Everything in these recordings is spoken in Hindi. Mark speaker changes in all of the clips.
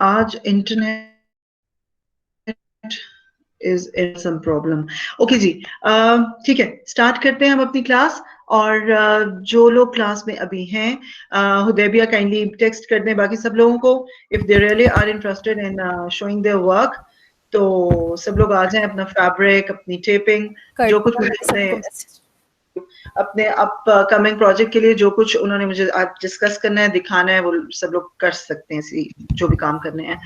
Speaker 1: आज internet is in some problem. Okay जी, ठीक है, स्टार्ट करते हैं हम अपनी क्लास। और जो लोग क्लास में अभी हैं, हुदैबिया काइंडली टेक्स्ट कर दें बाकी सब लोगों को, if they really are interested in showing their work, तो सब लोग आ जाएं, अपना फैब्रिक, अपनी टेपिंग,
Speaker 2: कर
Speaker 1: जो कुछ
Speaker 2: दिया
Speaker 1: मुझे
Speaker 2: मैंने सबको मैसेज।
Speaker 1: अपने अपकमिंग प्रोजेक्ट के लिए जो कुछ उन्होंने मुझे आज डिस्कस करना है, दिखाना है, वो सब लोग कर सकते हैं, इसी जो भी काम करने हैं।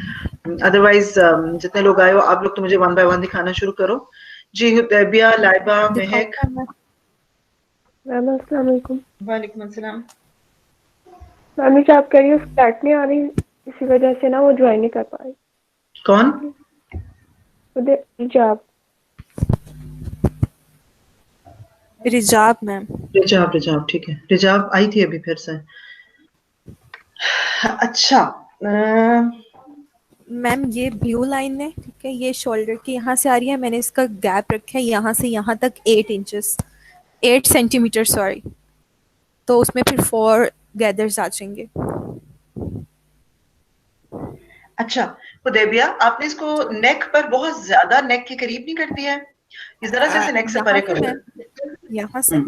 Speaker 1: अदरवाइज जितने लोग आए हो आप लोग तो मुझे वन बाय वन दिखाना शुरू करो जी। हुदैबिया, लाइबा, महक।
Speaker 2: दिखाऊंगा मैं।
Speaker 3: मैम अस्सलाम वालेकुम।
Speaker 1: वालेकुम अस्सलाम।
Speaker 3: मैम जी आप कह रही हो फ्लैट नहीं आ रही, इसी वजह से ना वो ज्वाइन नहीं कर पा रही।
Speaker 1: कौन?
Speaker 3: हिजाब।
Speaker 2: रिजाब मैम।
Speaker 1: रिजाब, रिजाब ठीक है, रिजाब आई थी अभी फिर से। अच्छा,
Speaker 2: मैम ये ब्लू लाइन है, ठीक है, ये शोल्डर के यहाँ से आ रही है, मैंने इसका गैप रखा है यहाँ से यहाँ तक 8 इंचेस, 8 सेंटीमीटर सॉरी। तो उसमें फिर 4 गैदर्स आ जाएंगे।
Speaker 1: अच्छा हुदैबिया, आपने इसको नेक पर बहुत ज्यादा नेक के करीब नहीं कर दिया है, इस तरह से इसे नेक से
Speaker 2: यहाँ
Speaker 1: परे
Speaker 2: से
Speaker 1: करो।
Speaker 2: मैम, यहाँ से।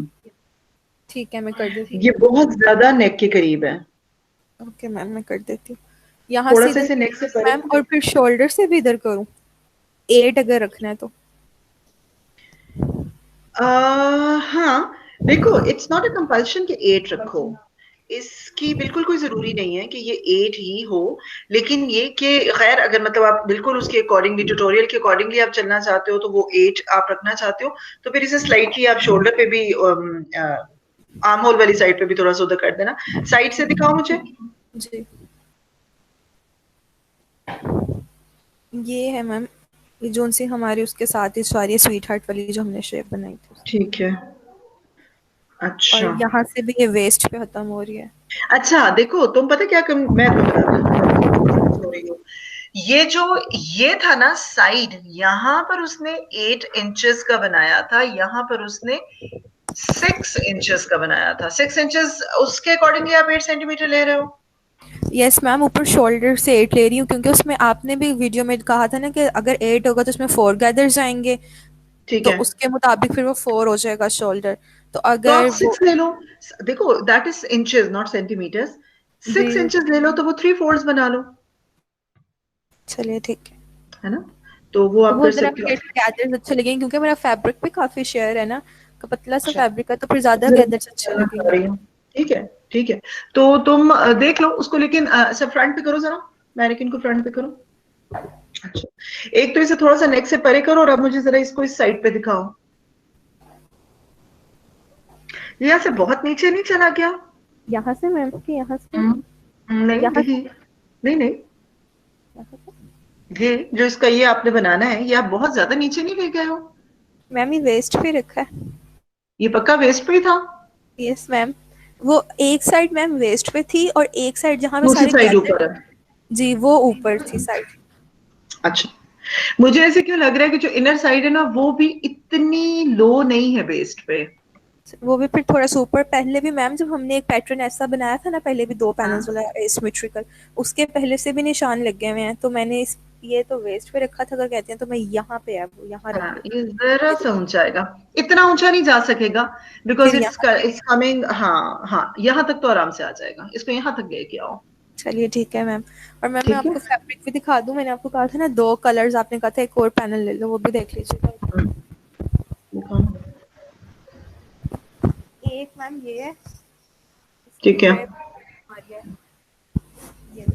Speaker 2: ठीक है मैं कर देती
Speaker 1: ये बहुत ज्यादा नेक के करीब है,
Speaker 2: हूँ। ओके मैम मैं कर देती हूँ। यहाँ
Speaker 1: थोड़ा
Speaker 2: से
Speaker 1: सा
Speaker 2: इधर
Speaker 1: इसे नेक से परे।
Speaker 2: मैम, और फिर शोल्डर से भी इधर करूँ 8 अगर रखना है तो।
Speaker 1: हाँ देखो, इट्स नॉट अ कंपल्शन कि 8 रखो, इसकी बिल्कुल कोई जरूरी नहीं है कि ये 8 ही हो। लेकिन ये कि खैर अगर मतलब आप बिल्कुल उसके अकॉर्डिंगली, ट्यूटोरियल के अकॉर्डिंगली आप चलना चाहते हो, तो वो 8 आप रखना चाहते हो, तो फिर इसे स्लाइटली आप शोल्डर पे भी, आर्म होल वाली साइड पे भी थोड़ा सा उधर कर देना। साइड से दिखाओ मुझे।
Speaker 2: जी ये है मैम, ये जोन सी हमारी उसके साथ ही सारी स्वीट हार्ट वाली जो हमने शेप बनाई थी।
Speaker 1: ठीक है।
Speaker 2: और
Speaker 1: अच्छा
Speaker 2: यहाँ से भी ये वेस्ट पे खत्म हो रही है।
Speaker 1: अच्छा, देखो तुम पता क्या मैं तुम्हें बताती हूँ, मैं confuse हो रही हूँ। ये जो ये था ना साइड, यहाँ पर उसने 8 इंचेस का बनाया था, यहाँ पर उसने 6 इंचेस का बनाया था। 6 इंचेस उसके अकॉर्डिंगली आप 8 सेंटीमीटर ले रहे हो।
Speaker 2: यस मैम, ऊपर शोल्डर से 8 ले रही हूँ क्योंकि उसमें आपने भी वीडियो में कहा था ना कि अगर 8 होगा तो उसमें 4 गैदर्स आएंगे,
Speaker 1: ठीक
Speaker 2: तो
Speaker 1: है,
Speaker 2: उसके मुताबिक फिर वो 4 हो जाएगा शोल्डर। तो
Speaker 1: तो आप
Speaker 2: अगर वो
Speaker 1: 6 ले लो। देखो that is inches not centimetres.
Speaker 2: जी
Speaker 1: 6 इंचेस ले लो तो वो 3 फोल्ड्स बना लो,
Speaker 2: चलिए ठीक है।
Speaker 1: है ना? तो वो
Speaker 2: तो
Speaker 1: आप
Speaker 2: वो
Speaker 1: कर
Speaker 2: जरा
Speaker 1: सकते हो।
Speaker 2: गैदर्स अच्छे लगेंगे क्योंकि मेरा फैब्रिक भी काफी शेयर है ना, तो पतला सा
Speaker 1: अच्छा,
Speaker 2: फैब्रिक है तो फिर ज्यादा
Speaker 1: जरूर
Speaker 2: गैदर्स अच्छे
Speaker 1: करना चाह
Speaker 2: लगेंगे।
Speaker 1: रही हूँ। ठीक है, ठीक है। तो तुम देख लो उसको, लेकिन अच्छा फ्रंट पे करो जरा, मैनिकिन को फ्रंट पे करो। अच्छा, एक तो इसे थोड़ा सा नेक से परे करो, और अब मुझे जरा इसको इस साइड पे दिखाओ। ये यहाँ से बहुत नीचे नहीं चला गया?
Speaker 2: यहाँ से मैम कि यहाँ से,
Speaker 1: नहीं
Speaker 2: यहाँ
Speaker 1: नहीं,
Speaker 2: से,
Speaker 1: नहीं नहीं,
Speaker 2: यहाँ से।
Speaker 1: ये जो इसका ये आपने बनाना है, ये आप बहुत ज्यादा नीचे नहीं ले गए हो।
Speaker 2: मैम ये वेस्ट पे रखा है।
Speaker 1: ये पक्का वेस्ट पे ही था?
Speaker 2: यस मैम, वो एक साइड मैम वेस्ट पे थी और एक साइड जहाँ पे
Speaker 1: दूसरी
Speaker 2: सारे
Speaker 1: साइड
Speaker 2: गैदर,
Speaker 1: ऊपर है?
Speaker 2: जी वो ऊपर थी साइड।
Speaker 1: अच्छा, मुझे ऐसे क्यों लग रहा है कि जो इनर साइड है ना, वो भी इतनी लो नहीं है वेस्ट पे।
Speaker 2: वो भी फिर थोड़ा सा ऊपर, पहले भी मैम जब हमने एक पैटर्न ऐसा बनाया था ना, पहले भी 2 पैनल्स
Speaker 1: हाँ
Speaker 2: वाला सिमेट्रिकल, उसके पहले से भी निशान लग गए हुए हैं, तो मैंने ये तो वेस्ट पे रखा था अगर कहते हैं, तो मैं यहाँ पे अब यहाँ रख
Speaker 1: हाँ,
Speaker 2: देती
Speaker 1: ये जरा सा
Speaker 2: हूँ।
Speaker 1: ऊंचा आएगा, इतना ऊंचा नहीं जा सकेगा, बिकॉज
Speaker 2: फिर
Speaker 1: इट्स
Speaker 2: यहाँ पे,
Speaker 1: इट्स कमिंग। हाँ हाँ, यहाँ तक तो आराम से आ जाएगा, इसको यहाँ तक लेके आओ।
Speaker 2: चलिए ठीक है मैम। और मैम मैं
Speaker 1: ठीक है।
Speaker 2: आपको फैब्रिक भी दिखा दूँ, मैंने आपको कहा था ना 2 कलर्स, आपने कहा था एक और पैनल ले लो, वो भी देख लीजिएगा।
Speaker 1: दिखाओ।
Speaker 2: एक मैम ये है, इसकी
Speaker 1: ठीक है,
Speaker 2: ड्रेप हमारी है ये,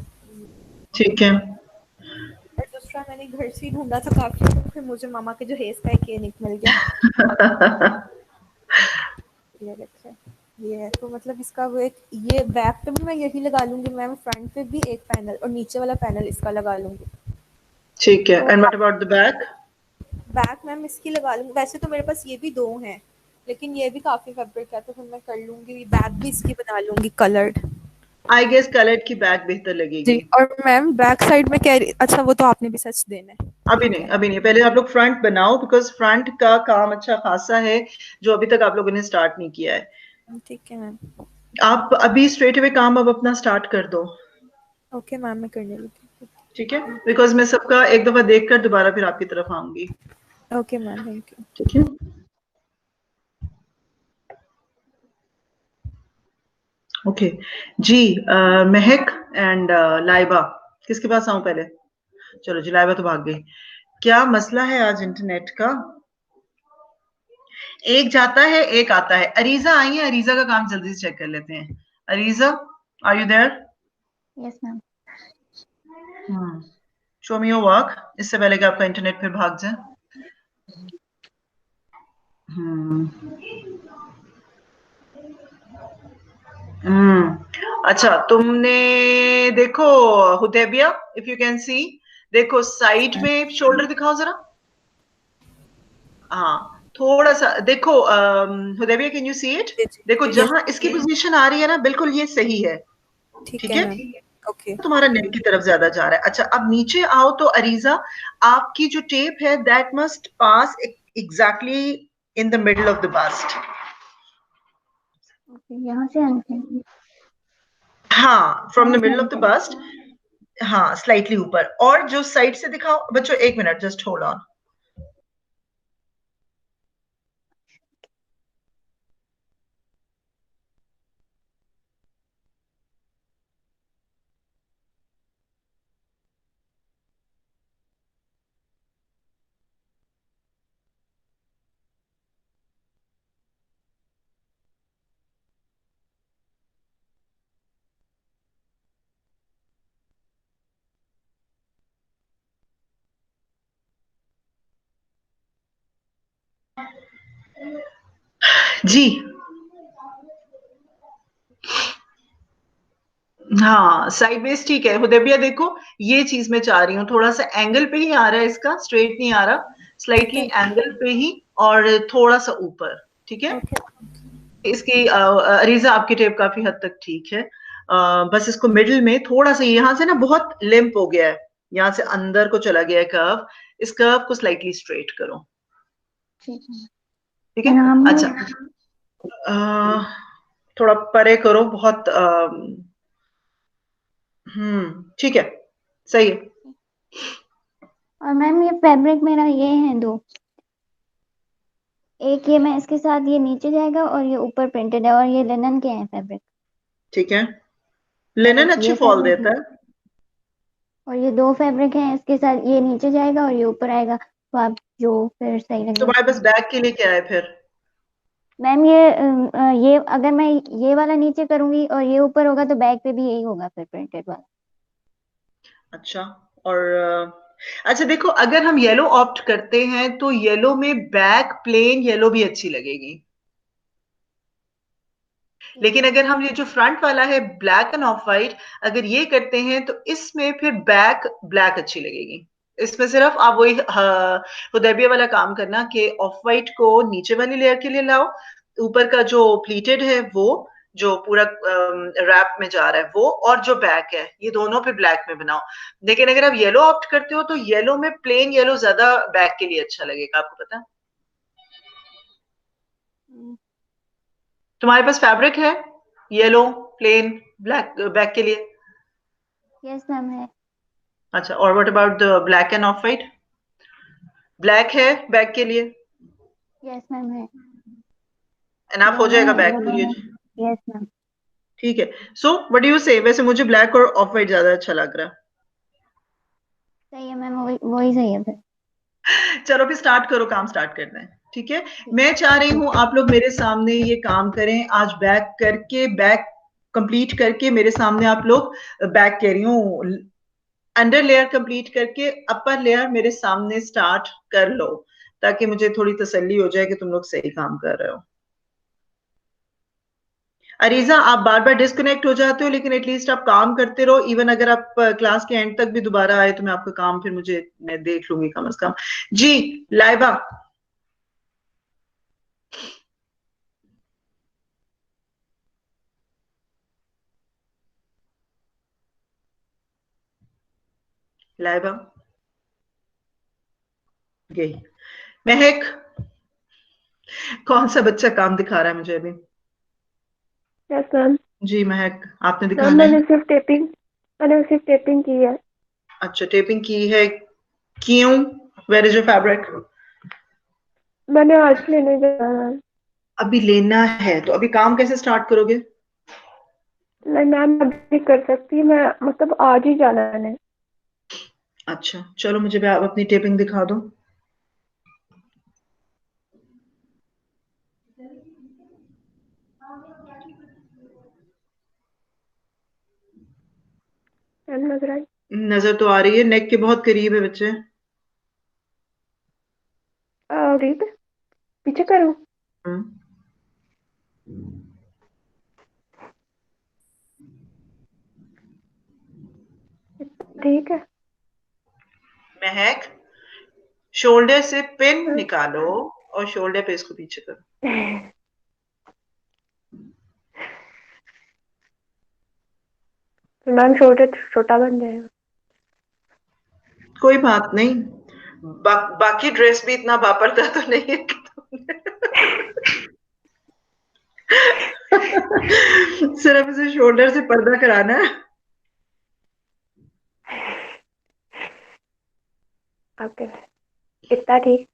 Speaker 1: ठीक है।
Speaker 2: और दूसरा मैंने घर से ही ढूंढा था काफी, तो फिर मुझे मामा के जो हेयर स्टाइल क्लिनिक मिल गया। ये देखिए, ये है, तो मतलब इसका वो एक, ये बैक पे भी मैं यही लगा लूंगी मैम, फ्रंट पे भी एक पैनल और नीचे वाला पैनल इसका लगा लूंगी।
Speaker 1: ठीक है,
Speaker 2: तो
Speaker 1: and what about the back?
Speaker 2: Back ma'am इसकी लगा लूंगी, वैसे तो मेरे पास ये भी 2 हैं, लेकिन ये भी काफी फैब्रिक है तो फिर मैं कर लूंगी, बैक भी इसकी बना लूंगी कलर्ड।
Speaker 1: आई गेस कलर की बैक बेहतर
Speaker 2: जी,
Speaker 1: लगेगी।
Speaker 2: और मैम बैक साइड में कह रही, अच्छा वो तो आपने भी सच देना है।
Speaker 1: अभी
Speaker 2: ठीक
Speaker 1: नहीं,
Speaker 2: है,
Speaker 1: अभी नहीं, पहले आप लोग फ्रंट बनाओ, बिकॉज फ्रंट का काम अच्छा खासा है जो अभी तक आप लोगों ने स्टार्ट नहीं किया है।
Speaker 2: ठीक है मैम।
Speaker 1: आप अभी स्ट्रेट अवे काम अब अपना स्टार्ट कर दो।
Speaker 2: ओके मैम मैं करने लगी।
Speaker 1: ठीक है, बिकॉज मैं सबका एक दफा देखकर दोबारा फिर आपकी तरफ आऊंगी।
Speaker 2: Okay ma'am, thank you.
Speaker 1: ठीक है, okay ji. Mahak and Laiba, किसके पास आऊं पहले? चलो जी, लाइबा तो भाग गई। क्या मसला है आज इंटरनेट का? एक जाता है एक आता है। अरीजा आई है, अरीजा का काम जल्दी से चेक कर लेते हैं। Areeja, are you there?
Speaker 4: Yes ma'am.
Speaker 1: Show me your work, इससे पहले कि आपका इंटरनेट फिर भाग जाए। अच्छा, तुमने देखो Hudaibiya, if you can see, देखो साइड में शोल्डर दिखाओ जरा। हाँ, थोड़ा सा देखो Hudaibiya, can you see it? देखो जहां इसकी पोजीशन आ रही है ना, बिल्कुल ये सही है। ठीक है,
Speaker 2: ओके।
Speaker 1: तुम्हारा नेक की तरफ ज्यादा जा रहा है। अच्छा, अब नीचे आओ तो अरीजा, आपकी जो टेप है that must pass exactly in the middle of the bust.
Speaker 4: यहाँ से आने
Speaker 1: हाँ, from the middle of the bust, हाँ स्लाइटली ऊपर। और जो साइड से दिखाओ बच्चों, एक मिनट, जस्ट होल्ड ऑन। जी हाँ, साइड बेस ठीक है। हुदैबिया देखो, ये चीज मैं चाह रही हूँ, थोड़ा सा एंगल पे ही आ रहा है इसका, स्ट्रेट नहीं आ रहा, स्लाइटली एंगल पे ही, और थोड़ा सा ऊपर। ठीक है, इसकी अरीजा आपकी टेप काफी हद तक ठीक है। बस इसको मिडिल में थोड़ा सा, यहाँ से ना बहुत लिम्प हो गया है, यहाँ से अंदर को चला गया है कर्व, इस कर्व को स्लाइटली स्ट्रेट करो। ठीक है, अच्छा, थोड़ा परे करो, बहुत ठीक है, सही है।
Speaker 4: और मैम ये फैब्रिक मेरा ये है दो, एक ये मैं इसके साथ ये नीचे जाएगा और ये ऊपर प्रिंटेड है, और ये लिनन के हैं फैब्रिक।
Speaker 1: ठीक है, लिनन अच्छी फॉल देता है।
Speaker 4: और ये दो फैब्रिक हैं, इसके साथ ये नीचे जाएगा और ये ऊपर आएगा, तो आप जो फिर सही लगे।
Speaker 1: तुम्हारे पास बैग के लिए क्या है फिर?
Speaker 4: मैम ये अगर मैं ये वाला नीचे करूंगी और ये ऊपर होगा तो बैक पे भी यही होगा फिर, प्रिंटेड वाला।
Speaker 1: अच्छा, और अच्छा देखो, अगर हम येलो ऑप्ट करते हैं तो येलो में बैक प्लेन येलो भी अच्छी लगेगी, लेकिन अगर हम ये जो फ्रंट वाला है ब्लैक एंड ऑफ वाइट, अगर ये करते हैं तो इसमें फिर बैक ब्लैक अच्छी लगेगी। इसमें सिर्फ आप वही हुदैबिया वाला काम करना कि ऑफ वाइट को नीचे वाली लेयर के लिए लाओ, ऊपर का जो प्लीटेड है वो, जो पूरा रैप में जा रहा है वो, और जो बैक है ये दोनों पे ब्लैक में बनाओ। लेकिन अगर आप येलो ऑप्ट करते हो तो येलो में प्लेन येलो ज्यादा बैक के लिए अच्छा लगेगा, आपको पता है? तुम्हारे पास फैब्रिक है येलो प्लेन ब्लैक बैक के लिए?
Speaker 4: यस मैम है।
Speaker 1: अच्छा, और what about the black end of white? Black है बैक के लिए?
Speaker 4: यस मैम है।
Speaker 1: एनफ हो जाएगा बैक के लिए?
Speaker 4: Yes ma'am.
Speaker 1: ठीक है, सो व्हाट डू यू से? वैसे मुझे ब्लैक और ऑफ वाइट ज्यादा अच्छा लग रहा है।
Speaker 4: सही है मैम, वही सही है फिर।
Speaker 1: चलो फिर स्टार्ट करो, काम स्टार्ट करना है। ठीक है, मैं चाह रही हूँ आप लोग मेरे सामने ये काम करें आज, बैक करके, बैक कंप्लीट करके मेरे सामने आप लोग, बैक कह रही हूँ, अंडर लेयर कंप्लीट करके अपर लेयर मेरे सामने स्टार्ट कर लो, ताकि मुझे थोड़ी तसल्ली हो जाए कि तुम लोग सही काम कर रहे हो। अरीजा, आप बार बार डिस्कनेक्ट हो जाते हो, लेकिन एटलीस्ट आप काम करते रहो। इवन अगर आप क्लास के एंड तक भी दोबारा आए तो मैं आपका काम फिर मैं देख लूंगी कम से कम। जी लाइबा, लाइबा गई। महक, कौन सा बच्चा काम दिखा रहा है मुझे अभी?
Speaker 3: Yes ma'am.
Speaker 1: जी महक, आपने
Speaker 3: मैम
Speaker 1: दिखाना है।
Speaker 3: मैंने सिर्फ टेपिंग की है।
Speaker 1: अच्छा, टेपिंग की है, क्यों? Where is your fabric?
Speaker 3: मैंने आज लेने जाना है।
Speaker 1: अभी लेना है तो अभी काम कैसे स्टार्ट करोगे?
Speaker 3: नहीं मैम, अभी कर सकती, मैं मतलब आज ही जाना है मैंने।
Speaker 1: अच्छा चलो, मुझे भी आप अपनी टेपिंग दिखा दो।
Speaker 3: मैम नजर आई?
Speaker 1: नजर तो आ रही है, नेक के बहुत करीब है बच्चे।
Speaker 3: रीत, पीछे करूँ?
Speaker 1: हम्म,
Speaker 3: ठीक है।
Speaker 1: महक, शोल्डर से पिन निकालो और शोल्डर पे इसको पीछे करो।
Speaker 3: तो मैम छोटा बन जाएगा।
Speaker 1: कोई बात नहीं, बाकी ड्रेस भी इतना वापरता तो नहीं है कि तुमने सिर्फ इसे शोल्डर से पर्दा कराना है।
Speaker 3: ओके, इतना ठीक?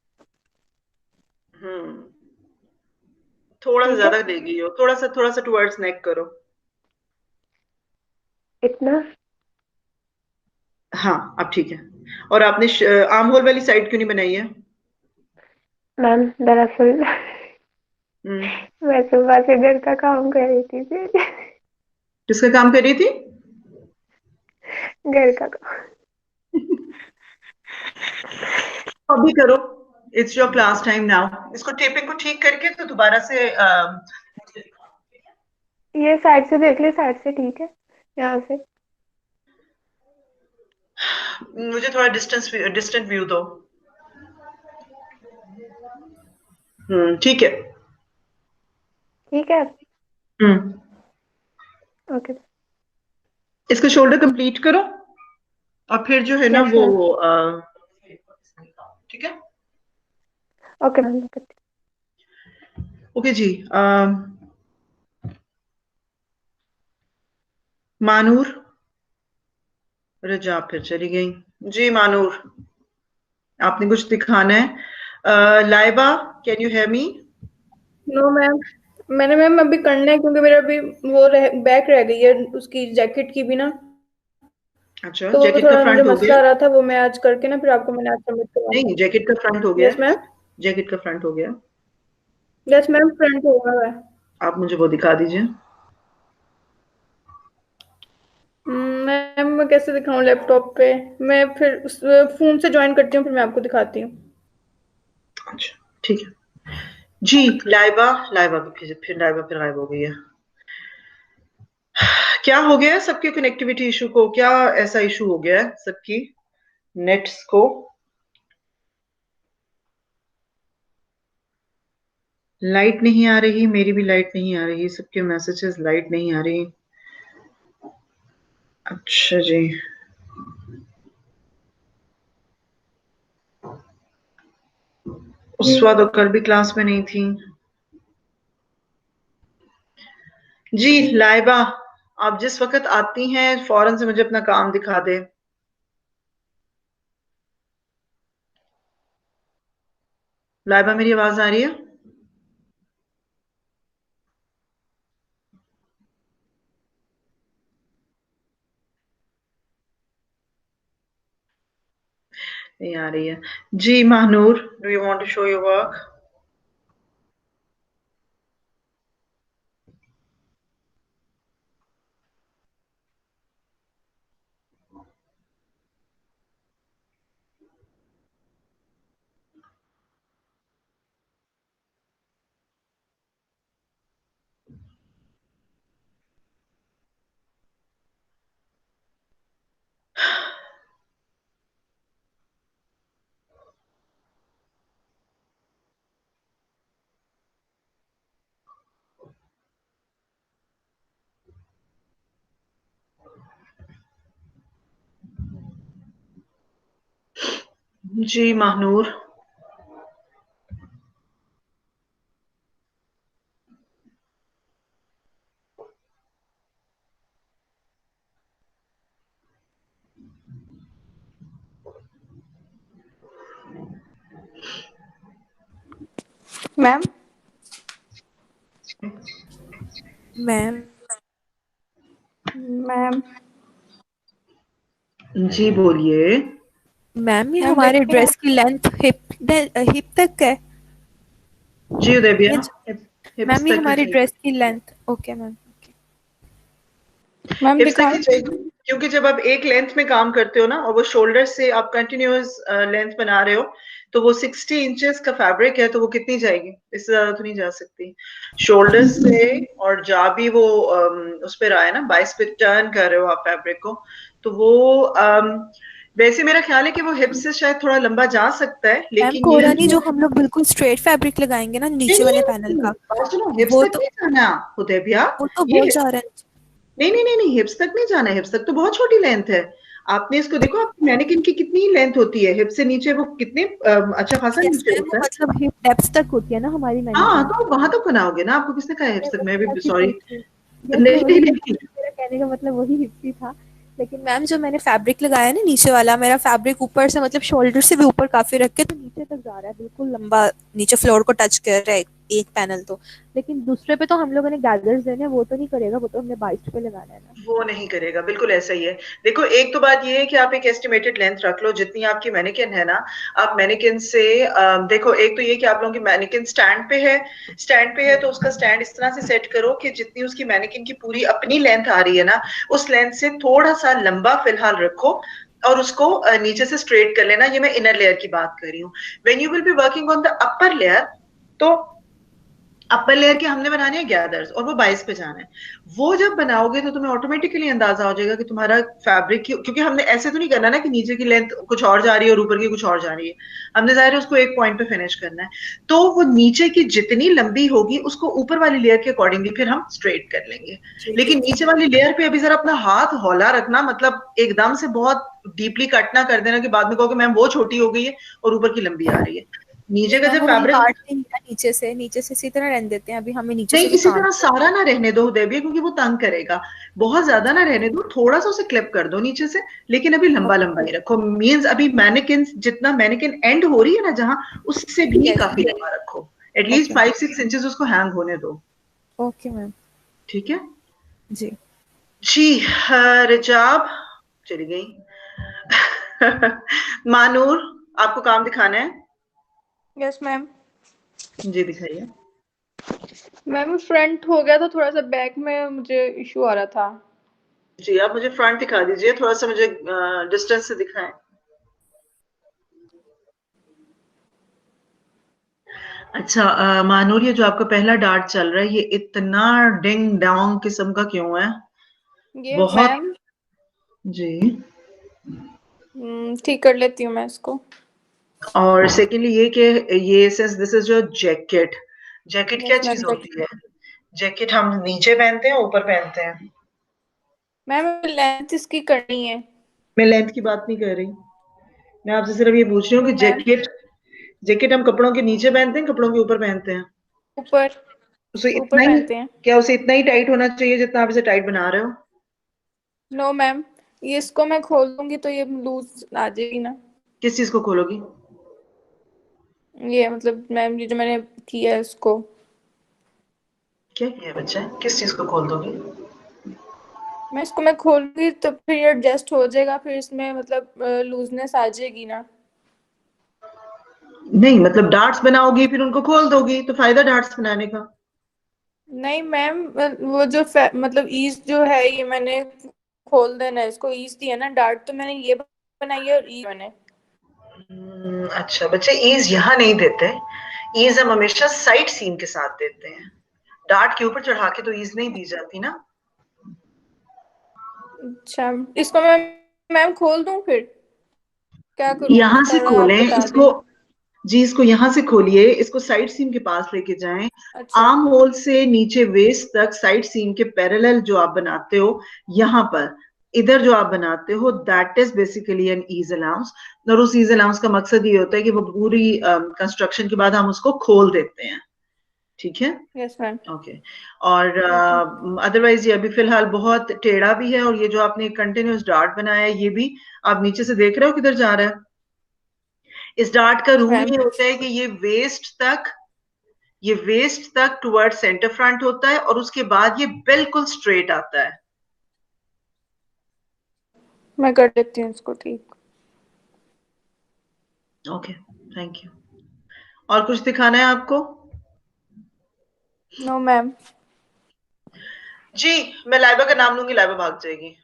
Speaker 1: हम्म, थोड़ा सा
Speaker 3: ठीक है,
Speaker 1: ज्यादा ले गई हो, थोड़ा सा टुवर्ड्स नेक करो।
Speaker 3: इतना?
Speaker 1: हाँ अब ठीक है। और आपने आर्म होल वाली साइड क्यों नहीं बनाई है?
Speaker 3: मैम दरअसल
Speaker 1: हम्म,
Speaker 3: मैं सुबह से घर का काम कर रही थी फिर
Speaker 1: किसका काम कर रही थी?
Speaker 3: घर का काम।
Speaker 1: अभी करो, it's your class time now. इसको टेपिंग को ठीक करके तो दोबारा से
Speaker 3: ये साइड से देख ले, साइड से ठीक है, यहाँ से।
Speaker 1: मुझे थोड़ा डिस्टेंट व्यू दो। ठीक है।
Speaker 3: ठीक है।
Speaker 1: हम्म,
Speaker 3: ओके।
Speaker 1: इसका शोल्डर कंप्लीट करो और फिर जो है ना
Speaker 3: यस
Speaker 1: वो
Speaker 3: मैम।
Speaker 1: ठीक है।
Speaker 3: Okay ma'am.
Speaker 1: ओके जी। मानूर, रजा फिर चली गई। जी मानूर, आपने कुछ दिखाना है? Laiba, can you hear me?
Speaker 5: No ma'am, मैंने मैम अभी करना है क्योंकि मेरा अभी वो बैक रह गई है उसकी जैकेट की भी ना।
Speaker 1: अच्छा,
Speaker 5: तो वो
Speaker 1: जैकेट का
Speaker 5: थोड़ा मुझे
Speaker 1: फ्रंट हो
Speaker 5: मसला
Speaker 1: गया?
Speaker 5: आ रहा था, वो मैं आज करके ना फिर आपको मैंने आज सबमिट करवाना
Speaker 1: नहीं,
Speaker 5: है।
Speaker 1: जैकेट का फ्रंट हो गया
Speaker 5: यस
Speaker 1: है।
Speaker 5: मैम।
Speaker 1: जैकेट का फ्रंट हो गया।
Speaker 5: यस मैम, फ्रंट हो गया है।
Speaker 1: आप मुझे वो दिखा दीजिए।
Speaker 5: मैम मैं कैसे दिखाऊं लैपटॉप पे? मैं फिर उस फोन से ज्वाइन करती हूँ, फिर मैं आपको दिखाती हूँ।
Speaker 1: अच्छा ठीक है जी। लाइबा, लाइबा फिर लाइबा फिर गायब हो गई है। क्या हो गया है सबके कनेक्टिविटी इशू को? क्या ऐसा इशू हो गया है सबकी नेट्स को? लाइट नहीं आ रही, मेरी भी लाइट नहीं आ रही, सबके मैसेजेस लाइट नहीं आ रही। अच्छा जी। उस्वा तो कल भी क्लास में नहीं थी। जी लाइबा, आप जिस वक्त आती हैं फौरन से मुझे अपना काम दिखा दे। लाइबा, मेरी आवाज आ रही है? नहीं आ रही है। जी Mahanoor, do you want to show your work? जी महानूर,
Speaker 5: मैम
Speaker 2: मैम
Speaker 5: मैम
Speaker 1: जी बोलिए।
Speaker 2: मैम ये
Speaker 5: मैम
Speaker 2: हमारे
Speaker 5: देखिए
Speaker 2: ड्रेस की लेंथ हिप तक है।
Speaker 1: जी उदय भैया,
Speaker 2: ये
Speaker 1: हिप्स
Speaker 2: मैम ये
Speaker 1: तक ही
Speaker 2: हमारी
Speaker 1: चाहिए।
Speaker 2: ड्रेस की लेंथ। Okay ma'am.
Speaker 5: मैम
Speaker 1: हिप्स तक
Speaker 5: दिखाएं।
Speaker 1: ही चाहिए, क्योंकि जब आप एक लेंथ में काम करते हो ना और वो शोल्डर से आप कंटिन्यूअस लेंथ बना रहे हो, तो वो 60 इंचेस का फैब्रिक है, तो वो कितनी जाएगी, इससे ज्यादा तो नहीं जा सकती। शोल्डर से और जा भी वो उस पर आए ना, 22 पे टर्न कर रहे हो आप फैब्रिक को, तो वो वैसे मेरा ख्याल है कि वो हिप से शायद थोड़ा लंबा जा सकता है,
Speaker 2: मैम
Speaker 1: लेकिन ये
Speaker 2: कोरा नहीं,
Speaker 1: जो
Speaker 2: जो हम लोग बिल्कुल स्ट्रेट फैब्रिक लगाएंगे ना
Speaker 1: नहीं
Speaker 2: नीचे
Speaker 1: नहीं
Speaker 2: वाले पैनल
Speaker 1: नहीं,
Speaker 2: का,
Speaker 1: बात सुनो, हिप्स
Speaker 2: वो
Speaker 1: तक
Speaker 2: तो
Speaker 1: नहीं जाना उदय भैया।
Speaker 2: वो तो
Speaker 1: ये
Speaker 2: बहुत जा रहा है।
Speaker 1: नहीं नहीं नहीं नहीं, हिप्स तक नहीं जाना है, हिप्स तक तो बहुत छोटी लेंथ है। आपने इसको देखो, आपकी मैनेकिन की कितनी लेंथ होती है, हिप से नीचे वो कितने अच्छा खासा
Speaker 2: यस
Speaker 1: नीचे
Speaker 2: मैम, वो
Speaker 1: होता है।
Speaker 2: मतलब हिप डेप्थ तक होती है ना हमारी
Speaker 1: हाँ,
Speaker 2: मैनीक्विन
Speaker 1: तो
Speaker 2: की।
Speaker 1: वहां तक बनाओगे ना, आपको किसने कहा हिप्स
Speaker 2: मैं
Speaker 1: तक, मैं
Speaker 2: वही
Speaker 1: भी
Speaker 2: बात ही
Speaker 1: सॉरी।
Speaker 2: पूछ रही हूँ। यस, मैं
Speaker 1: नहीं नहीं
Speaker 2: वही
Speaker 1: नहीं,
Speaker 2: मेरा कहने का मतलब वही हिप ही था। लेकिन मैम जो मैंने फैब्रिक लगाया है ना नीचे वाला, मेरा फैब्रिक ऊपर से मतलब शोल्डर से भी ऊपर काफी रख के तो नीचे तक जा रहा है, बिल्कुल लंबा नीचे फ्लोर को टच कर रहा है एक पैनल तो। लेकिन दूसरे पे तो हम लोगों ने गैदर्स देने हैं, वो तो नहीं करेगा, वो तो हमने 22 पे लगाना है ना।
Speaker 1: वो नहीं करेगा, बिल्कुल ऐसा ही है। देखो, एक तो बात ये है कि आप एक एस्टिमेटेड लेंथ रख लो जितनी आपकी मैनिकिन है ना। आप मैनिकिन से देखो, एक तो ये कि आप लोगों की मैनिकिन स्टैंड पे है, स्टैंड पे है तो उसका स्टैंड इस तरह से सेट करो कि जितनी उसकी मैनिकिन की पूरी अपनी लेंथ आ रही है ना, उस लेंथ से थोड़ा सा लंबा फिलहाल रखो, और उसको नीचे से स्ट्रेट कर लेना। ये मैं इनर लेयर की बात कर रही हूँ। When you will be working on the upper layer, तो अपर लेयर के हमने बनाने हैं गैदर्स, और वो 22 पे जाना है। वो जब बनाओगे तो तुम्हें ऑटोमेटिकली अंदाजा हो जाएगा कि तुम्हारा फैब्रिक, क्योंकि हमने ऐसे तो नहीं करना ना कि नीचे की लेंथ कुछ और जा रही है और ऊपर की कुछ और जा रही है। हमने जाहिर है उसको एक पॉइंट पे फिनिश करना है। तो वो नीचे की जितनी लंबी होगी उसको ऊपर वाली लेयर के अकॉर्डिंगली फिर हम स्ट्रेट कर लेंगे।
Speaker 2: जी
Speaker 1: लेकिन
Speaker 2: ठीक है।
Speaker 1: नीचे वाली लेयर पे अभी जरा अपना हाथ हौला रखना, मतलब एकदम से बहुत डीपली कट ना कर देना कि बाद में कहोगे मैम वो छोटी हो गई है और ऊपर की लंबी आ रही है। नीचे
Speaker 2: नहीं
Speaker 1: का
Speaker 2: मैम,
Speaker 1: जब
Speaker 2: वो हम
Speaker 1: फैब्रिक,
Speaker 2: काटते नहीं ना नीचे से इसी तरह रहने देते हैं, अभी हमें नीचे
Speaker 1: नहीं
Speaker 2: से भी
Speaker 1: इसी
Speaker 2: काम
Speaker 1: तरह
Speaker 2: करना
Speaker 1: सारा ना रहने दो देविया, क्योंकि वो तंग करेगा। बहुत ज्यादा ना रहने दो, थोड़ा सा उसे क्लिप कर दो नीचे से, लेकिन अभी
Speaker 2: है।
Speaker 1: लंबा लंबा ही रखो। मींस अभी मैनिकिन जितना मैनिकिन एंड हो रही है ना जहां, उससे भी
Speaker 2: यस।
Speaker 1: काफी लंबा रखो। एटलीस्ट
Speaker 2: ओके
Speaker 1: 5-6 इंचेस उसको हैंग होने दो।
Speaker 2: Okay ma'am.
Speaker 1: ठीक है
Speaker 2: जी
Speaker 1: जी। रिजाब चली गई। मानूर, आपको काम दिखाना है?
Speaker 5: Yes ma'am.
Speaker 1: जी दिखाइए।
Speaker 5: मैम फ्रंट हो गया था, थोड़ा सा बैक में मुझे इशू आ रहा था।
Speaker 1: जी आप मुझे फ्रंट दिखा दीजिए, थोड़ा सा मुझे डिस्टेंस से दिखाएं। अच्छा, मानूर, ये जो आपका पहला डार्ट चल रहा है, ये इतना डिंग डोंग किस्म का क्यों है?
Speaker 5: ये
Speaker 1: बहुत।
Speaker 5: मैम
Speaker 1: जी।
Speaker 5: ठीक कर लेती हूँ मैं इसको।
Speaker 1: और सेकेंडली ये कि ये since this is your jacket, jacket क्या
Speaker 5: यस मैम।
Speaker 1: चीज होती है? जैकेट हम नीचे पहनते हैं, ऊपर पहनते हैं?
Speaker 5: मैम लेंथ इसकी करनी है।
Speaker 1: मैं लेंथ की बात नहीं कर रही, मैं आपसे सिर्फ ये पूछ रही हूँ कि
Speaker 5: मैम
Speaker 1: जैकेट, जैकेट हम कपड़ों के नीचे पहनते हैं, कपड़ों के ऊपर पहनते हैं?
Speaker 5: ऊपर,
Speaker 1: उसे
Speaker 5: ऊपर
Speaker 1: इतना ही,
Speaker 5: पहनते हैं।
Speaker 1: क्या उसे इतना ही टाइट होना चाहिए जितना आप इसे टाइट बना रहे हो?
Speaker 5: नो मैम, ये इसको मैं खोल दूंगी तो ये लूज आ जाएगी ना।
Speaker 1: किस चीज को खोलोगी?
Speaker 5: ये मतलब मैम ये जो मैंने किया है इसको।
Speaker 1: क्या किया बच्चा, किस चीज को खोल दोगी?
Speaker 5: मैं खोलूंगी तो फिर ये एडजस्ट हो जाएगा, फिर इसमें मतलब लूजनेस आ जाएगी ना।
Speaker 1: नहीं मतलब डार्ट्स बनाओगी फिर उनको खोल दोगी, तो फायदा डार्ट्स बनाने का।
Speaker 5: नहीं मैम, वो जो मतलब ईज जो है ये मैंने खोल देना है, इसको ईज दिया ना, डार्ट तो मैंने ये बनाई है और ईज मैंने।
Speaker 1: अच्छा बच्चे, ईज यहाँ नहीं देते, ईज हम हमेशा साइड सीम के साथ देते हैं। डार्ट के ऊपर चढ़ा के तो ईज नहीं दी जाती ना।
Speaker 5: अच्छा, इसको मैं मैम खोल दूं फिर क्या करूं,
Speaker 1: यहाँ से
Speaker 5: थोड़ा आप
Speaker 1: खोलें
Speaker 5: बता
Speaker 1: इसको।
Speaker 5: दें।
Speaker 1: जी, इसको यहाँ से खोलिए, इसको साइड सीम के पास लेके जाएं।
Speaker 5: अच्छा
Speaker 1: आर्म होल से नीचे वेस्ट तक साइड सीम के पैरेलल जो आप बनाते हो, यहाँ पर इधर जो आप बनाते हो, that is basically an ease allowance. और उस ईज अलाउंस का मकसद ये होता है कि वो पूरी कंस्ट्रक्शन के बाद हम उसको खोल देते हैं। ठीक है,
Speaker 5: यस मैम।
Speaker 1: ओके। और
Speaker 5: ओके
Speaker 1: अदरवाइज ये अभी फिलहाल बहुत टेढ़ा भी है, और ये जो आपने कंटिन्यूस डार्ट बनाया है, ये भी आप नीचे से देख रहे हो किधर जा रहा है। इस डार्ट का रूल
Speaker 5: मैम।
Speaker 1: ये होता है कि ये वेस्ट तक ये वेस्ट तक टुवर्ड सेंटर फ्रंट होता है और उसके बाद ये बिल्कुल स्ट्रेट आता है।
Speaker 5: मैं कर देती हूँ इसको ठीक।
Speaker 1: Okay, thank you. और कुछ दिखाना है आपको?
Speaker 5: No ma'am.
Speaker 1: जी, मैं लाइबा का नाम लूंगी, लाइबा भाग जाएगी।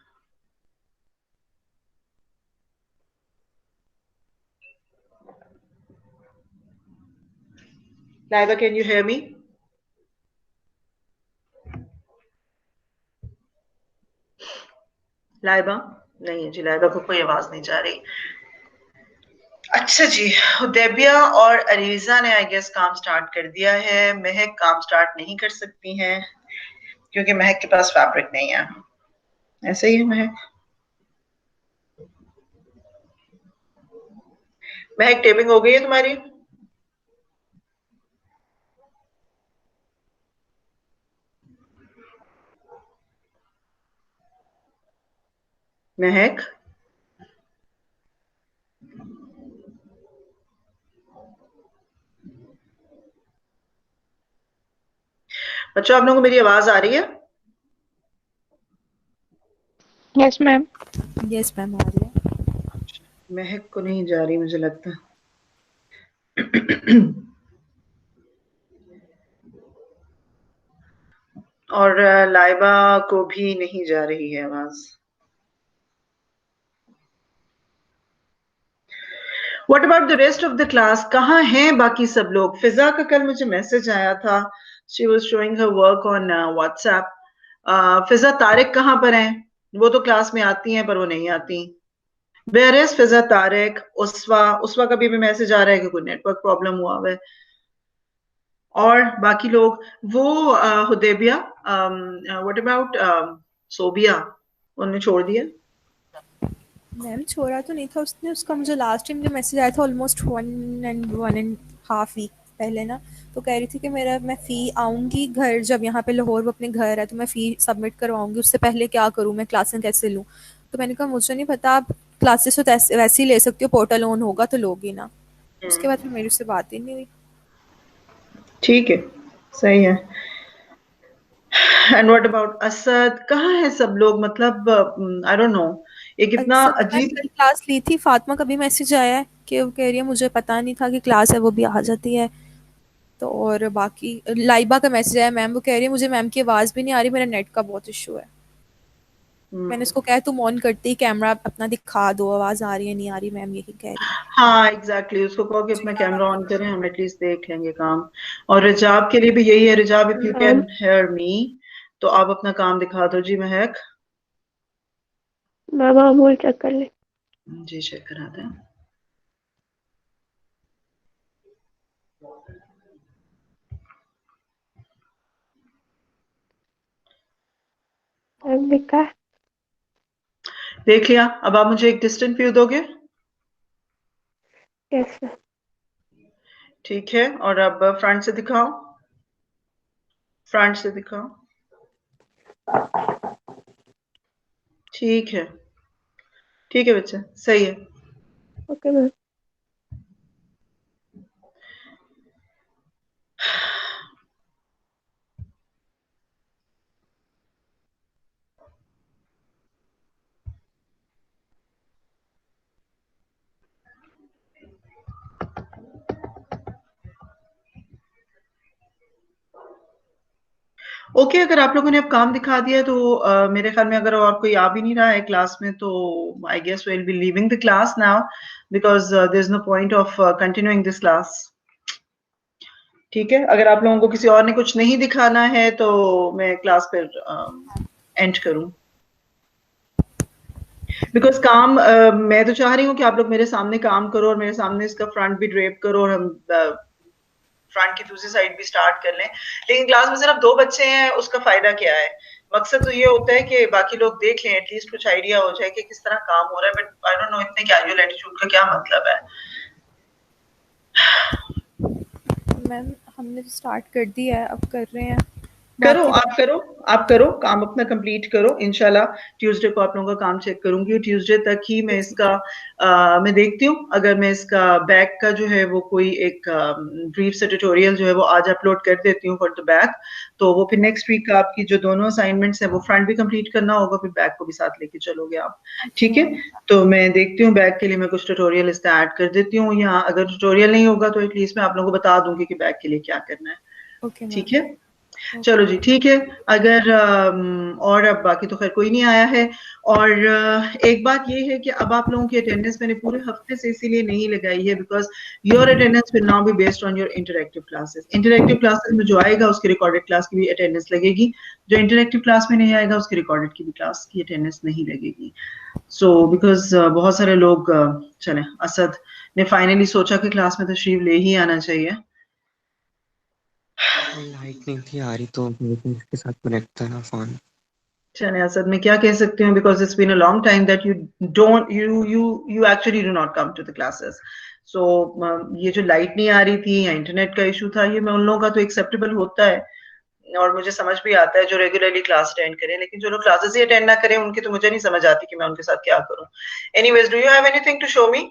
Speaker 1: Laiba, can you hear me? Laiba नहीं है जी, लाइबा को कोई आवाज नहीं जा रही। अच्छा जी, हुदैबिया और अरीजा ने आई गेस काम स्टार्ट कर दिया है। महक काम स्टार्ट नहीं कर सकती हैं क्योंकि महक के पास फैब्रिक नहीं है। ऐसे ही है महक। महक, टेपिंग हो गई है तुम्हारी? महक, बच्चों, आप लोगों को मेरी आवाज आ रही है?
Speaker 5: Yes ma'am.
Speaker 2: यस मैम, आ रही है।
Speaker 1: महक को नहीं जा रही मुझे लगता। और लाइबा को भी नहीं जा रही है आवाज। What about the rest of the class? कहाँ हैं बाकी सब लोग? फिजा का कल मुझे मैसेज आया था, she was showing her work on WhatsApp. Fiza, Tariq कहाँ पर हैं? वो तो क्लास में आती हैं पर वो नहीं आती। वेयर इज फिजा, तारिक, उसवा? उसवा का भी मैसेज आ रहा है कि कोई नेटवर्क प्रॉब्लम हुआ है। और बाकी लोग, वो हुदैबिया, व्हाट अबाउट सोबिया? उन्होंने छोड़ दिया?
Speaker 2: मैम छोड़ा तो नहीं था उसने, उसका मुझे लास्ट टाइम जो मैसेज आया था ऑलमोस्ट 1.5 वीक पहले ना, तो कह रही थी कि मैं फ़ी आऊँगी घर, जब यहाँ पे लाहौर वो अपने घर है तो मैं फ़ी सबमिट करवाऊँगी, उससे पहले क्या करूँ, मैं क्लासें कैसे लूँ? तो मैंने कहा मुझे नहीं पता, आप क्लासेस तो वैसे ही ले सकती हो, पोर्टल ऑन होगा तो लोगी ना। उसके बाद फिर मेरी उससे बात ही नहीं हुई।
Speaker 1: ठीक है, सही है। And what about Asad? कहाँ है सब लोग? मतलब आई डोंट नो, एक इतना
Speaker 2: अक्सर मैम
Speaker 1: अजीब।
Speaker 2: कल क्लास ली थी, फातिमा का भी मैसेज आया है कि वो कह रही है मुझे पता नहीं था कि क्लास है, वो भी आ जाती है। तो और बाकी लाइबा का मैसेज आया मैम, वो कह रही है मुझे मैम की आवाज़ भी नहीं आ रही, मेरा नेट का बहुत इशू है। मैंने उसको कहा तुम ऑन करती कैमरा अपना दिखा दो, आवाज़ आ रही है नहीं आ रही, मैम यही कह रही है।
Speaker 1: हाँ एग्जैक्टली, उसको कहो कि अपना कैमरा ऑन करें, हम एटलीस्ट देख लेंगे काम। और रिजाब के लिए भी यही है। Rizab, if you
Speaker 3: ma'am
Speaker 1: can hear me तो आप अपना काम दिखा दो। जी महक?
Speaker 3: मैम अमूल चेक कर ले।
Speaker 1: जी चेक करा दें।
Speaker 3: मैम दिखा है?
Speaker 1: देख लिया। अब आप मुझे एक डिस्टेंट व्यू दोगे?
Speaker 3: Yes ma'am.
Speaker 1: ठीक है, और अब फ्रंट से दिखाओ, फ्रंट से दिखाओ। ठीक है, ठीक है बच्चा, सही है।
Speaker 3: Okay ma'am.
Speaker 1: ओके, अगर आप लोगों ने अब काम दिखा दिया तो मेरे ख्याल में अगर और कोई आ भी नहीं रहा है क्लास में तो I guess will be leaving the class now, because there is no point of continuing this class. ठीक है, अगर आप लोगों को किसी और ने कुछ नहीं दिखाना है तो मैं क्लास फिर एंड करूं, बिकॉज काम मैं तो चाह रही हूँ कि आप लोग मेरे सामने काम करो और मेरे सामने इसका फ्रंट भी ड्रेप करो और हम फ्रंट की दूसरी साइड भी स्टार्ट कर लें। लेकिन क्लास में सिर्फ 2 बच्चे हैं, उसका फायदा क्या है? मकसद तो ये होता है कि बाकी लोग देख लें, एटलीस्ट कुछ आइडिया हो जाए कि किस तरह काम हो रहा है। बट आई डोंट नो इतने कैजुअल एटीट्यूड का क्या मतलब है।
Speaker 2: मैम हमने तो स्टार्ट कर दिया है, अब कर रहे हैं।
Speaker 1: करो,
Speaker 2: बाकी
Speaker 1: आप करो काम अपना कंप्लीट करो। इंशाल्लाह ट्यूसडे को आप लोगों का काम चेक करूंगी। ट्यूसडे तक ही मैं इसका मैं देखती हूँ, अगर मैं इसका बैक का जो है वो कोई एक ब्रीफ से ट्यूटोरियल जो है वो आज अपलोड कर देती हूँ फॉर द बैक, तो वो फिर नेक्स्ट वीक का आपकी जो दोनों असाइनमेंट्स है वो फ्रंट भी कंप्लीट करना होगा, फिर बैक को भी साथ लेके चलोगे आप। ठीक है, तो मैं देखती हूँ बैक के लिए मैं कुछ ट्यूटोरियल इसका ऐड कर देती हूँ, या अगर ट्यूटोरियल नहीं होगा तो एटलीस्ट मैं आप लोगों को बता दूंगी कि बैक के लिए क्या करना है।
Speaker 2: ओके
Speaker 1: ठीक
Speaker 2: मैम।
Speaker 1: है, चलो जी ठीक है। अगर और अब बाकी तो खैर कोई नहीं आया है। और एक बात ये है कि अब आप लोगों की अटेंडेंस मैंने पूरे हफ्ते से इसीलिए नहीं लगाई है, because your attendance will now be based on your interactive classes. Interactive classes में जो आएगा उसकी रिकॉर्डेड क्लास की भी अटेंडेंस लगेगी, जो इंटरैक्टिव क्लास में नहीं आएगा उसकी रिकॉर्डेड की भी क्लास की अटेंडेंस नहीं लगेगी। सो बिकॉज बहुत सारे लोग चले, असद ने फाइनली सोचा कि क्लास में तशरीफ ले ही आना चाहिए।
Speaker 6: लाइट नहीं थी आ रही तो मेरे को इसके साथ कनेक्ट था ना फोन।
Speaker 1: चले असद, मैं क्या कह सकती हूँ, because it's been a long time that you actually do not come to the classes. So ये जो लाइट नहीं आ रही थी या इंटरनेट का इशू था, ये मैं उन लोगों का तो एक्सेप्टेबल होता है और मुझे समझ भी आता है जो रेगुलरली क्लास अटेंड करें, लेकिन जो लोग क्लासेस ही अटेंड ना करें उनकी तो मुझे नहीं समझ आती कि मैं उनके साथ क्या करूं। Anyways, do you have anything to show me?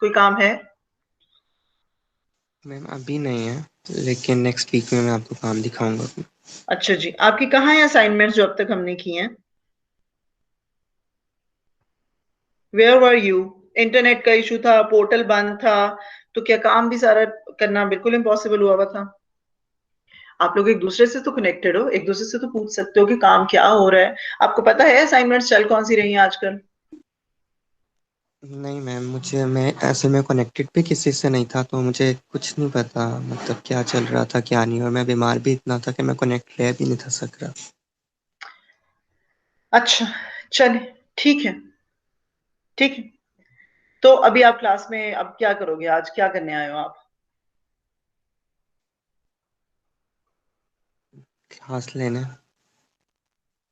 Speaker 1: कोई काम है?
Speaker 6: मैम अभी नहीं है, लेकिन नेक्स्ट वीक में मैं आपको काम दिखाऊंगा।
Speaker 1: अच्छा जी, आपकी कहाँ है असाइनमेंट्स जो अब तक हमने की हैं? Where were you? इंटरनेट का इशू था, पोर्टल बंद था, तो क्या काम भी सारा करना बिल्कुल इम्पॉसिबल हुआ था? आप लोग एक दूसरे से तो कनेक्टेड हो, एक दूसरे से तो पूछ सकते हो कि काम क्या हो रहा है। आपको पता है असाइनमेंट्स चल कौन सी रही हैं आजकल?
Speaker 6: नहीं मैम, मैं ऐसे में कनेक्टेड भी किसी से नहीं था, तो मुझे कुछ नहीं पता मतलब क्या चल रहा था क्या नहीं, और मैं बीमार भी इतना था कि मैं कनेक्ट ले भी नहीं था सक रहा।
Speaker 1: अच्छा, चले, ठीक है, ठीक है। तो अभी आप क्लास में अब क्या करोगे? आज क्या करने आए हो आप?
Speaker 6: क्लास लेने।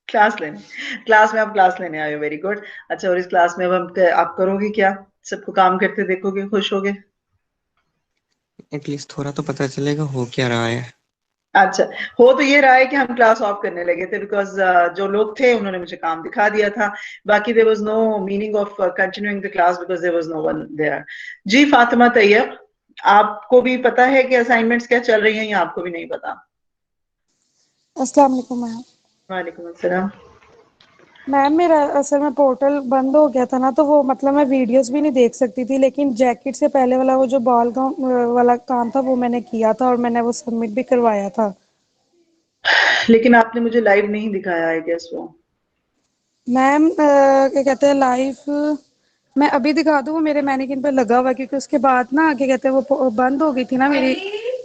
Speaker 1: क्लास लेने? क्लास में आप क्लास लेने आए हो, वेरी गुड। अच्छा, और इस क्लास में अब आप करोगे क्या? सबको काम करते देखोगे, खुश होगे?
Speaker 6: एटलीस्ट थोड़ा तो पता चलेगा हो क्या रहा है।
Speaker 1: अच्छा, हो तो ये रहा है कि हम क्लास ऑफ करने लगे थे, बिकॉज जो लोग थे उन्होंने मुझे काम दिखा दिया था। बाकी there was no meaning of continuing the class because there was no one there. जी फातिमा तैयब, आपको भी पता है कि असाइनमेंट्स क्या चल रही हैं या आपको भी नहीं पता?
Speaker 7: अस्सलाम वालेकुम मैम।
Speaker 1: वालेकुम अस्सलाम।
Speaker 7: मैम मेरा असल में पोर्टल बंद हो गया था ना, तो वो मतलब मैं वीडियोस भी नहीं देख सकती थी, लेकिन जैकेट से पहले वाला वो जो बॉल वाला काम था वो मैंने किया था और मैंने वो सबमिट भी करवाया था।
Speaker 1: लेकिन आपने मुझे लाइव नहीं दिखाया, आई गेस वो।
Speaker 7: मैम क्या कहते हैं लाइव मैं अभी दिखा दूँ, वो मेरे मैनेकिन पे लगा हुआ है, क्योंकि उसके बाद ना क्या कहते हैं वो बंद हो गई थी ना मेरी,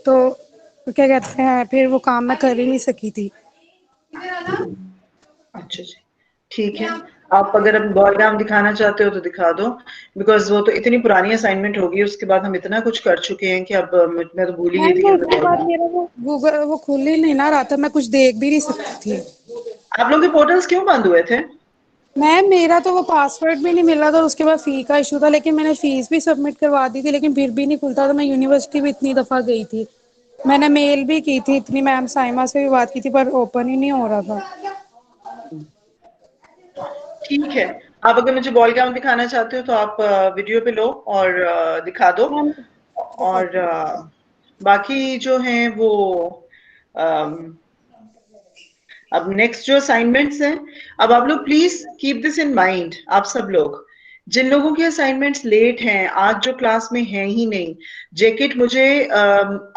Speaker 7: तो क्या कहते हैं फिर वो काम मैं कर ही नहीं सकी थी।
Speaker 1: अच्छा जी, ठीक है। आप अगर अब बॉलगाम दिखाना चाहते हो तो दिखा दो, बिकॉज वो तो इतनी पुरानी असाइनमेंट होगी, उसके बाद हम इतना कुछ कर चुके हैं कि अब मैं तो भूल ही गई थी
Speaker 7: मैम
Speaker 1: कि
Speaker 7: उसके बाद मेरा वो गूगल वो खुल ही नहीं ना रहा था, मैं कुछ देख भी नहीं सकती थी।
Speaker 1: आप लोगों के पोर्टल्स क्यों बंद हुए थे?
Speaker 7: मैम मेरा तो वो पासवर्ड भी नहीं मिल रहा था, उसके बाद फी का इशू था, लेकिन मैंने फीस भी सबमिट करवा दी थी, लेकिन फिर भी नहीं खुलता था। मैं यूनिवर्सिटी भी इतनी दफ़ा गई थी, मैंने मेल भी की थी, इतनी मैम साइमा से भी बात की थी, पर ओपन ही नहीं हो रहा था।
Speaker 1: ठीक है, आप अगर मुझे बॉलगाम दिखाना चाहते हो तो आप वीडियो पे लो और दिखा दो।
Speaker 7: मैम
Speaker 1: और बाकी जो हैं वो अम, अब नेक्स्ट जो असाइनमेंट्स हैं, अब आप लोग please keep this in mind. आप सब लोग जिन लोगों के असाइनमेंट्स लेट हैं, आज जो क्लास में हैं ही नहीं, जैकेट मुझे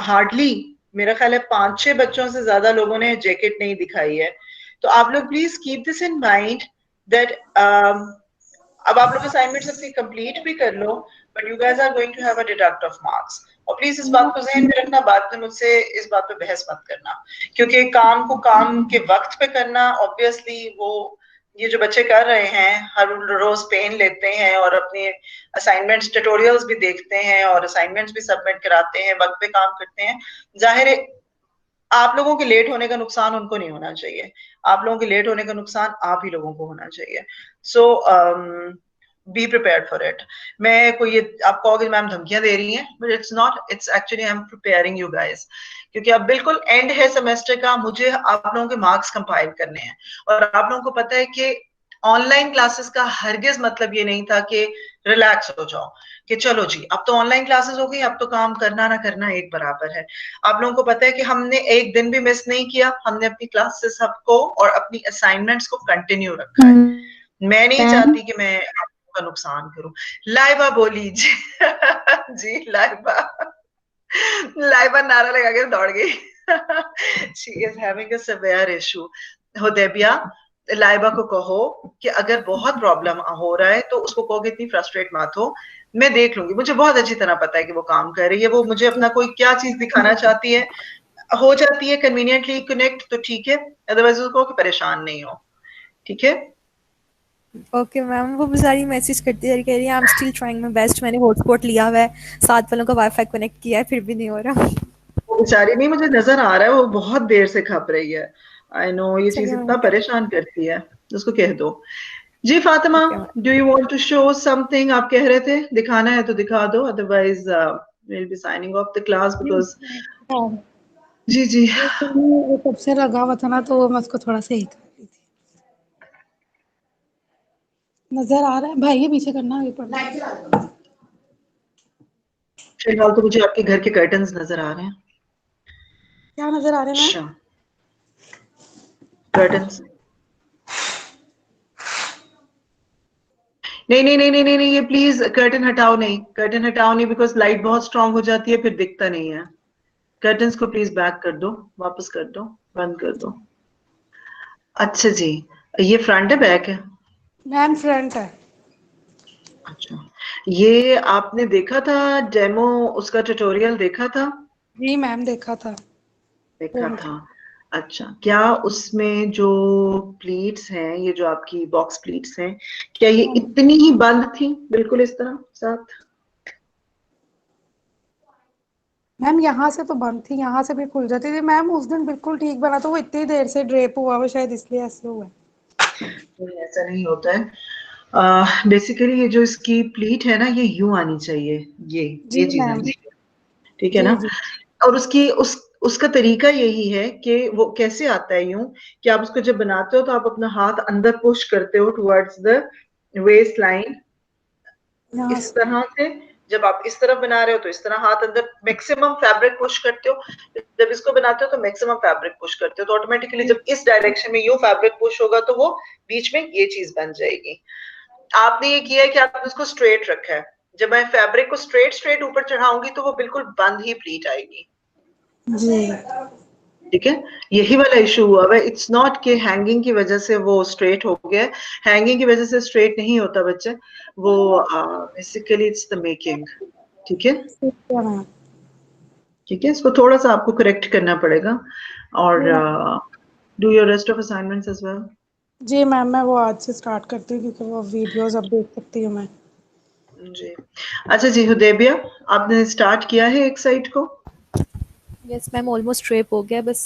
Speaker 1: हार्डली मेरा ख्याल है 5-6 बच्चों से ज्यादा लोगों ने जैकेट नहीं दिखाई है। तो आप लोग please keep this in mind that अब आप लोग असाइनमेंट्स अपनी कंप्लीट भी कर लो, but you guys are going to have a deduct of marks. और प्लीज इस बात को ज़हन में रखना, बाद में मुझसे इस बात पे बहस मत करना, क्योंकि काम को काम के वक्त पे करना ऑब्वियसली वो ये जो बच्चे कर रहे हैं, हर रोज पेन लेते हैं और अपने असाइनमेंट्स ट्यूटोरियल्स भी देखते हैं और असाइनमेंट्स भी सबमिट कराते हैं, वक्त पे काम करते हैं। जाहिर है आप लोगों के लेट होने का नुकसान उनको नहीं होना चाहिए, आप लोगों के लेट होने का नुकसान आप ही लोगों को होना चाहिए। सो बी प्रिपेयर्ड फॉर इट। मैं कोई ये आप कहोगे मैम धमकियां दे रही हैं, but it's not, it's actually I am preparing you guys, क्योंकि अब बिल्कुल एंड है सेमेस्टर का, मुझे आप लोगों के मार्क्स कंपाइल करने हैं। और आप लोगों को पता है कि ऑनलाइन क्लासेस का हरगिज मतलब ये नहीं था कि रिलैक्स हो जाओ, कि चलो जी अब तो ऑनलाइन क्लासेस हो गई, अब तो काम करना ना करना एक बराबर है। आप लोगों को पता है कि हमने एक दिन भी मिस नहीं किया, हमने अपनी क्लासेस सबको और अपनी असाइनमेंट्स को कंटिन्यू रखा है। मैं नहीं
Speaker 4: मैम
Speaker 1: चाहती कि मैं आपका नुकसान करूं। लाइबा बोली जी जी लाइबा, लाइबा नारा लगा के दौड़ गई। She is having a severe issue. Hudaibiya, Laiba को कहो कि अगर बहुत प्रॉब्लम हो रहा है तो उसको कहो कि इतनी फ्रस्ट्रेट मत हो, मैं देख लूंगी। मुझे बहुत अच्छी तरह पता है कि वो काम कर रही है, वो मुझे अपना कोई क्या चीज दिखाना चाहती है, हो जाती है कन्वीनियंटली कनेक्ट तो ठीक है, अदरवाइज उसको कि परेशान नहीं हो। ठीक है,
Speaker 2: ओके मैम। वो बेचारी मैसेज करती है, कह रही है I am still trying my best, मैंने हॉटस्पॉट लिया हुआ है, साथ वालों का वाईफाई कनेक्ट किया है, फिर भी नहीं हो रहा।
Speaker 1: वो बेचारी नहीं, मुझे नजर आ रहा है वो बहुत देर से खप रही है। आई नो ये चीज
Speaker 2: चलिए
Speaker 1: इतना
Speaker 2: मैम।
Speaker 1: परेशान करती है, उसको कह दो। जी Fatima,
Speaker 2: okay ma'am.
Speaker 1: Do you want to show something? आप कह रहे थे दिखाना है तो दिखा दो, otherwise will be signing off the class because.
Speaker 7: हाँ,
Speaker 1: जी जी।
Speaker 7: वो तो वो कब से लगा हुआ था ना, तो वो मैं उसको थोड़ा सा ही कर रही थी। नजर आ रहा है भाई, ये पीछे करना ये पड़।
Speaker 1: फिलहाल तो मुझे आपके घर के कर्टन्स नजर आ रहे हैं।
Speaker 7: क्या नजर आ रहे हैं
Speaker 1: अच्छा, कर्टन्स। नहीं नहीं नहीं नहीं नहीं नहीं, ये प्लीज कर्टन हटाओ नहीं, कर्टन हटाओ नहीं, बिकॉज लाइट बहुत स्ट्रांग हो जाती है फिर दिखता नहीं है। कर्टन्स को प्लीज बैक कर दो, वापस कर दो, बंद कर दो। अच्छा जी, ये फ्रंट है बैक है?
Speaker 7: मैम? फ्रंट है।
Speaker 1: अच्छा, ये आपने देखा था डेमो, उसका ट्यूटोरियल देखा था?
Speaker 7: जी मैम, देखा था
Speaker 1: देखा
Speaker 7: फोन
Speaker 1: था।
Speaker 7: पे।
Speaker 1: अच्छा, क्या उसमें जो प्लीट्स हैं, ये जो आपकी बॉक्स प्लीट्स हैं, क्या ये इतनी ही बंद थी बिल्कुल इस तरह साथ?
Speaker 7: मैम यहाँ से तो बंद थी, यहाँ से भी खुल जाती थी मैम। उस दिन बिल्कुल ठीक बना, तो वो इतनी देर से ड्रेप हुआ हुआ, शायद इसलिए ऐसे हुआ है।
Speaker 1: नहीं, ऐसा नहीं होता है। बेसिकली ये जो इसकी प्लीट है ना, ये यूं आनी चाहिए,
Speaker 7: जी
Speaker 1: ये चीज
Speaker 7: मैम।
Speaker 1: आनी चाहिए। ठीक है
Speaker 7: जी
Speaker 1: ना?
Speaker 7: जी।
Speaker 1: और उसका तरीका यही है कि वो कैसे आता है यूं, कि आप उसको जब बनाते हो तो आप अपना हाथ अंदर पुश करते हो टुवर्ड्स द वेस्ट लाइन,
Speaker 7: यहाँ
Speaker 1: इस
Speaker 7: से।
Speaker 1: तरह से। जब आप इस तरफ बना रहे हो तो इस तरह हाथ अंदर, मैक्सिमम फैब्रिक पुश करते हो। जब इसको बनाते हो तो मैक्सिमम फैब्रिक पुश करते हो, तो ऑटोमेटिकली जब इस डायरेक्शन में यूं फैब्रिक पुश होगा तो वो बीच में ये चीज बन जाएगी। आपने ये किया है कि आपने उसको स्ट्रेट रखा है, जब मैं फैब्रिक को स्ट्रेट स्ट्रेट ऊपर चढ़ाऊंगी तो वो बिल्कुल बंद ही प्लीट आएगी।
Speaker 7: जी।
Speaker 1: ठीक है, यही वाला इशू हुआ है। इट्स नॉट कि हैंगिंग की वजह से वो स्ट्रेट हो गया, हैंगिंग की वजह से स्ट्रेट नहीं होता बच्चे, वो बेसिकली इट्स द मेकिंग। ठीक है,
Speaker 7: ठीक है मैम।
Speaker 1: ठीक है, इसको थोड़ा सा आपको करेक्ट करना पड़ेगा। और do your rest of assignments as well.
Speaker 7: जी मैम, मैं वो आज से स्टार्ट करती हूँ, क्योंकि वो वीडियोस अब देख सकती हूँ मैं।
Speaker 1: जी। अच्छा जी, हुदैबिया, आपने स्टार्ट किया है एक साइड को?
Speaker 2: यस मैम, ऑलमोस्ट ड्रेप हो गया, बस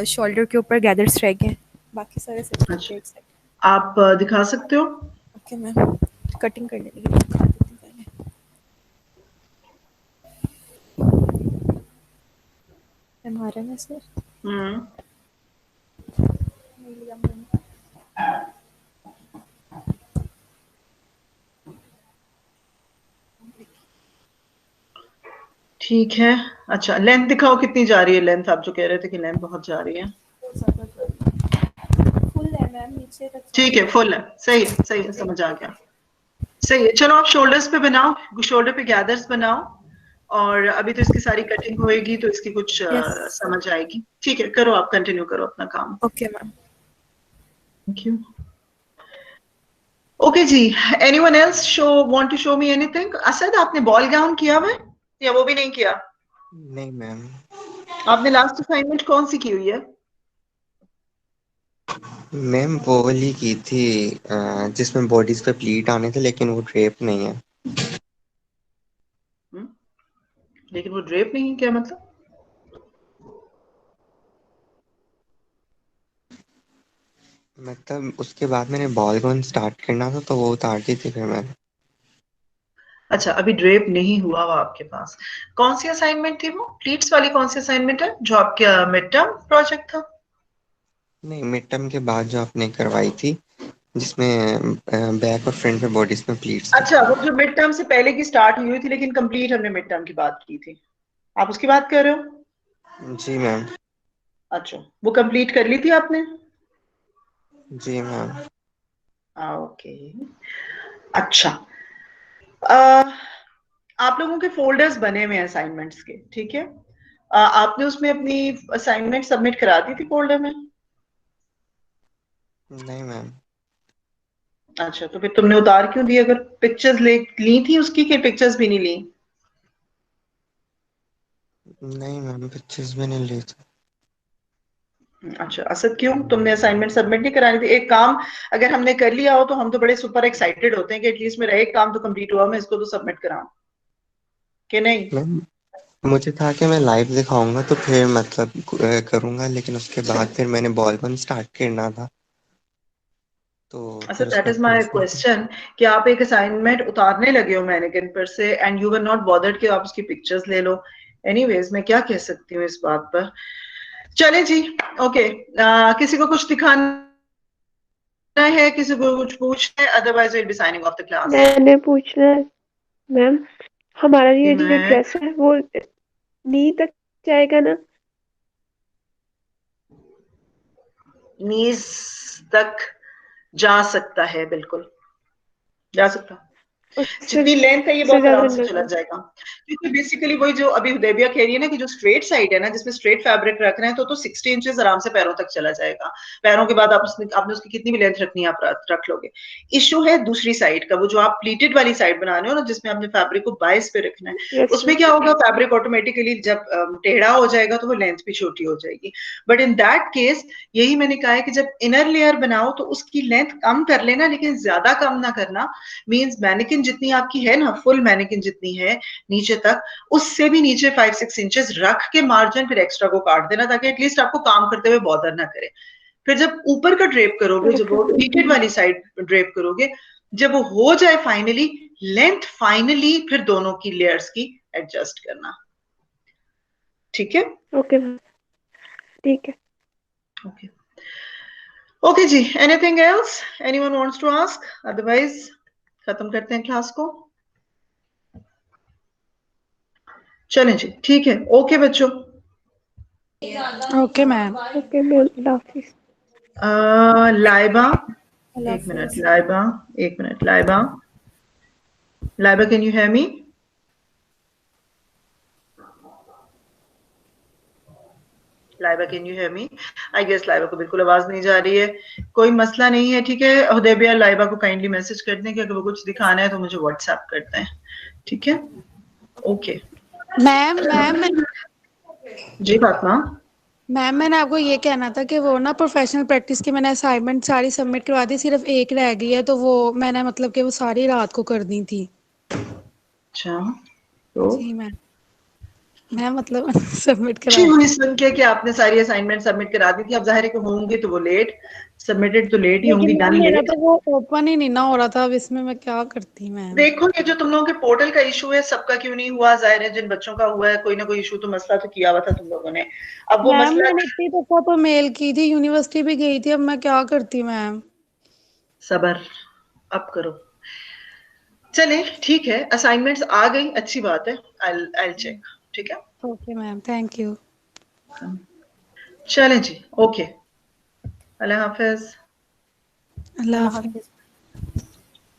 Speaker 2: शोल्डर के ऊपर गैदर्स रह गए हैं, बाकी सारे सेट कर
Speaker 1: अच्छा,
Speaker 2: दिए एक साइड।
Speaker 1: आप दिखा सकते हो?
Speaker 2: ओके मैम, कटिंग करने के लिए दिखा देती हूँ पहले। मैम आ रहा है ना सर?
Speaker 1: हम्म।
Speaker 2: लिया मैंने।
Speaker 1: ठीक है। अच्छा, लेंथ दिखाओ कितनी जा रही है, लेंथ आप जो कह रहे थे कि लेंथ बहुत जा रही है।
Speaker 2: फुल है मैम, नीचे तक जा
Speaker 1: ठीक
Speaker 2: रही
Speaker 1: है, फुल है, सही है, सही है, समझ आ गया। सही है, चलो आप शोल्डर्स पे बनाओ, शोल्डर पे गैदर्स बनाओ। और अभी तो इसकी सारी कटिंग होएगी तो इसकी कुछ
Speaker 2: है। यस।
Speaker 1: समझ आएगी। ठीक है, करो, आप कंटिन्यू करो अपना काम।
Speaker 2: Okay ma'am.
Speaker 1: Thank you. Okay जी, anyone else want to show me anything? Asad, आपने बॉल गाउन किया हुआ है या वो भी नहीं किया?
Speaker 6: नहीं मैम।
Speaker 1: आपने लास्ट असाइनमेंट कौन सी की हुई है?
Speaker 6: मैम वो वाली की थी जिसमें बॉडीज पे प्लीट आने थे, लेकिन वो ड्रेप नहीं है।
Speaker 1: हम्म? लेकिन वो ड्रेप नहीं है, क्या मतलब?
Speaker 6: मतलब उसके बाद मैंने बॉल गन स्टार्ट करना था तो वो उतार दी थी फिर मैंने।
Speaker 1: अच्छा, अभी ड्रेप नहीं हुआ वो आपके पास। कौन सी असाइनमेंट थी वो? प्लीट्स वाली कौन सी असाइनमेंट है जो आपका मिड टर्म प्रोजेक्ट था?
Speaker 6: नहीं, मिड टर्म के बाद जो आपने करवाई थी, जिसमें बैक और फ्रंट में बॉडीज में प्लीट्स थे।
Speaker 1: अच्छा, वो जो मिड टर्म से पहले की स्टार्ट हुई थी लेकिन कंप्लीट हमने मिड टर्म की बात की थी, आप उसकी बात कर रहे हो?
Speaker 6: जी मैम।
Speaker 1: अच्छा, वो कंप्लीट कर ली थी आपने?
Speaker 6: जी मैम।
Speaker 1: ओके, अच्छा। अ, आप लोगों के फोल्डर्स बने हुए हैं असाइनमेंट्स के, ठीक है? आपने उसमें अपनी असाइनमेंट सबमिट करा दी थी फोल्डर में?
Speaker 6: नहीं मैम।
Speaker 1: अच्छा, तो फिर तुमने उतार क्यों दी? अगर पिक्चर्स ले ली थी उसकी, कि पिक्चर्स भी नहीं ली?
Speaker 6: नहीं मैम, पिक्चर्स भी नहीं ली थी।
Speaker 1: अच्छा असद, क्यों तुमने असाइनमेंट सबमिट नहीं करानी थी? एक काम अगर हमने कर लिया हो तो हम तो बड़े सुपर एक्साइटेड होते हैं कि एटलीस्ट मेरा एक काम तो कंप्लीट हुआ, मैं इसको तो सबमिट कराऊं, कि नहीं?
Speaker 6: मैम, मुझे था कि मैं लाइव दिखाऊंगा तो फिर मतलब करूंगा, लेकिन उसके बाद फिर मैंने बॉल वन स्टार्ट करना था, तो
Speaker 1: अच्छा,
Speaker 6: फिर
Speaker 1: दैट
Speaker 6: उसका
Speaker 1: इज माय
Speaker 6: कैंसिल।
Speaker 1: क्वेश्चन कि आप एक असाइनमेंट उतारने लगे हो मैनेकिन पर से and you were not bothered कि आप उसकी पिक्चर्स ले लो। एनीवेज, मैं क्या कह सकती हूँ इस बात पर। चले जी, ओके। किसी को कुछ दिखाना है, किसी को कुछ पूछना है? Otherwise will be signing off the class.
Speaker 3: मैंने पूछना है मैम, हमारा
Speaker 1: जी
Speaker 3: ये जो
Speaker 1: मैं
Speaker 3: ड्रेस है वो नी तक जाएगा ना?
Speaker 1: नीज तक जा सकता है, बिल्कुल जा सकता।
Speaker 3: उससे
Speaker 1: जितनी लेंथ है ये
Speaker 3: उससे
Speaker 1: बहुत
Speaker 3: ज्यादा
Speaker 1: आराम से चला
Speaker 3: नहीं?
Speaker 1: जाएगा, क्योंकि बेसिकली वही जो अभी हुदैबिया कह रही है ना कि जो स्ट्रेट साइड है ना, जिसमें स्ट्रेट फैब्रिक रख रहे हैं, तो 60 इंचेस आराम से पैरों तक चला जाएगा। पैरों के बाद आपने उसकी कितनी भी लेंथ रखनी है आप रख लोगे। इशू है दूसरी साइड का, वो जो आप प्लीटेड वाली साइड बना रहे हो ना, जिसमें आपने फैब्रिक को बाइस पे रखना है।
Speaker 3: यस
Speaker 1: उसमें
Speaker 3: मैम।
Speaker 1: क्या होगा, फैब्रिक ऑटोमेटिकली जब टेढ़ा हो जाएगा तो वो लेंथ भी छोटी हो जाएगी। बट इन दैट केस यही मैंने कहा है कि जब इनर लेयर बनाओ तो उसकी लेंथ कम कर लेना, लेकिन ज्यादा कम ना करना। मींस मैनिकिन जितनी आपकी है ना, फुल मैनिकिन जितनी है नीचे तक, उससे भी नीचे 5-6 इंचेस रख के मार्जिन फिर एक्स्ट्रा को काट देना, ताकि एटलीस्ट आपको काम करते हुए बॉदर ना करे। फिर जब ऊपर का ड्रेप करोगे, जब
Speaker 3: ओके
Speaker 1: वो प्लीटेड वाली साइड ड्रेप करोगे, जब वो हो जाए फाइनली, लेंथ फाइनली फिर दोनों की लेयर्स की एडजस्ट करना, ठीक है?
Speaker 3: ओके मैम, ठीक है।
Speaker 1: ओके, ओके जी। Anything else anyone wants to ask? Otherwise खत्म करते हैं क्लास को। चलें जी, ठीक है। ओके बच्चों।
Speaker 7: Okay ma'am.
Speaker 3: ओके मैम, अल्लाह हाफिज।
Speaker 1: लाइबा,
Speaker 2: अल्लाह
Speaker 1: एक मिनट
Speaker 2: हाफिज।
Speaker 1: लाइबा, एक minute Laiba, Laiba can you hear me? Laiba can you hear me? I guess Laiba को बिल्कुल आवाज नहीं जा रही है। कोई मसला नहीं है, ठीक है। हुदैबिया लाइबा को काइंडली मैसेज कर दें कि अगर वो कुछ दिखाना है तो मुझे व्हाट्सएप करते हैं, ठीक है? ओके
Speaker 7: मैम मैम
Speaker 1: जी फातिमा।
Speaker 7: मैम मैंने आपको ये कहना था कि वो ना प्रोफेशनल प्रैक्टिस की मैंने असाइनमेंट सारी सबमिट करवा दी, सिर्फ एक रह गई है, तो वो मैंने मतलब कि वो सारी रात को कर दी थी।
Speaker 1: अच्छा, तो
Speaker 7: जी मैं मतलब सबमिट
Speaker 1: खुशी
Speaker 7: करा दी।
Speaker 1: हुई सुन के कि आपने सारी असाइनमेंट सबमिट करा दी थी। अब जाहिर है कि होंगी तो वो लेट सबमिटेड, तो लेट ही
Speaker 7: लेकिन
Speaker 1: होंगी,
Speaker 7: मैम
Speaker 1: डन
Speaker 7: मेरा
Speaker 1: लेट।
Speaker 7: तो वो ओपन ही नहीं ना हो रहा था, अब इसमें मैं क्या करती मैम?
Speaker 1: देखो, ये जो तुम लोगों के पोर्टल का इशू है, सबका क्यों नहीं हुआ? जाहिर है जिन बच्चों का हुआ है, कोई ना कोई इशू तो मसला तो किया हुआ था तुम लोगों ने। अब वो
Speaker 7: मैम
Speaker 1: मसला,
Speaker 7: मैंने इतनी दफा तो मेल की थी, यूनिवर्सिटी भी गई थी, अब मैं क्या करती मैम?
Speaker 1: सबर अब करो। चले ठीक है, असाइनमेंट्स आ गई, अच्छी बात है। आई चेक, ठीक है।
Speaker 7: Okay ma'am, thank you.
Speaker 1: चलें जी, ओके, अल्लाह हाफिज।
Speaker 7: अल्लाह
Speaker 2: अल्लाह
Speaker 7: हाफिज।
Speaker 2: हाफिज।